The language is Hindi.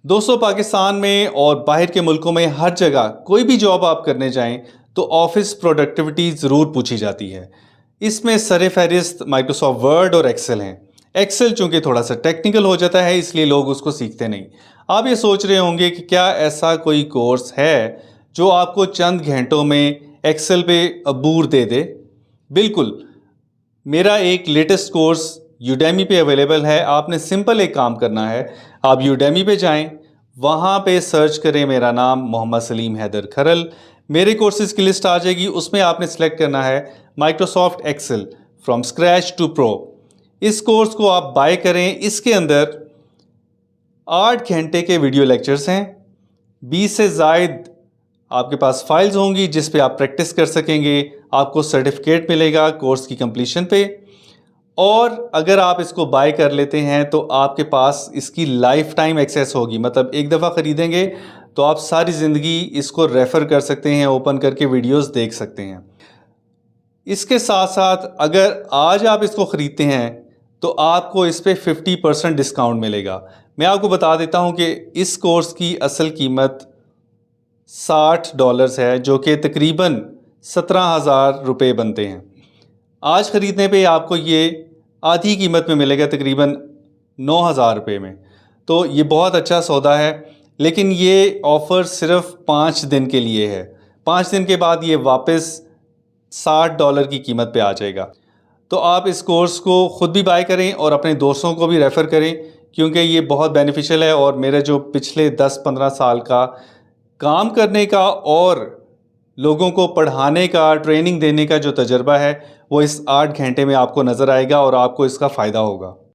दोस्तों, पाकिस्तान में और बाहर के मुल्कों में हर जगह कोई भी जॉब आप करने जाएं तो ऑफिस प्रोडक्टिविटी ज़रूर पूछी जाती है। इसमें सर फहरिस्त माइक्रोसॉफ्ट वर्ड और एक्सेल हैं। एक्सेल चूंकि थोड़ा सा टेक्निकल हो जाता है, इसलिए लोग उसको सीखते नहीं। आप ये सोच रहे होंगे कि क्या ऐसा कोई कोर्स है जो आपको चंद घंटों में एक्सेल पे अबूर दे दे। बिल्कुल। मेरा एक लेटेस्ट कोर्स यूडेमी पे अवेलेबल है। आपने सिंपल एक काम करना है, आप यूडेमी पे जाएं, वहाँ पे सर्च करें मेरा नाम मोहम्मद सलीम हैदर खरल। मेरे कोर्सेज की लिस्ट आ जाएगी, उसमें आपने सेलेक्ट करना है Microsoft Excel from scratch to pro. इस कोर्स को आप बाय करें। इसके अंदर 8 घंटे के वीडियो लेक्चर्स हैं, 20 से ज़ायद आपके पास फाइल्स होंगी जिस पे आप प्रैक्टिस कर सकेंगे। आपको सर्टिफिकेट मिलेगा कोर्स की कंप्लीशन पे। और अगर आप इसको बाय कर लेते हैं तो आपके पास इसकी लाइफ टाइम एक्सेस होगी। मतलब एक दफ़ा ख़रीदेंगे तो आप सारी ज़िंदगी इसको रेफ़र कर सकते हैं, ओपन करके वीडियोस देख सकते हैं। इसके साथ साथ अगर आज आप इसको ख़रीदते हैं तो आपको इस पे 50% डिस्काउंट मिलेगा। मैं आपको बता देता हूं कि इस कोर्स की असल कीमत $60 है, जो कि तकरीबन 17,000 रुपये बनते हैं। आज ख़रीदने पे आपको ये आधी कीमत में मिलेगा, तकरीबन 9,000 रुपये में। तो ये बहुत अच्छा सौदा है। लेकिन ये ऑफ़र सिर्फ़ 5 दिन के लिए है। 5 दिन के बाद ये वापस $60 की कीमत पे आ जाएगा। तो आप इस कोर्स को ख़ुद भी बाय करें और अपने दोस्तों को भी रेफ़र करें, क्योंकि ये बहुत बेनिफिशियल है। और मेरे जो पिछले 10-15 साल का काम करने का और लोगों को पढ़ाने का, ट्रेनिंग देने का जो तजुर्बा है, वो इस 8 घंटे में आपको नज़र आएगा और आपको इसका फ़ायदा होगा।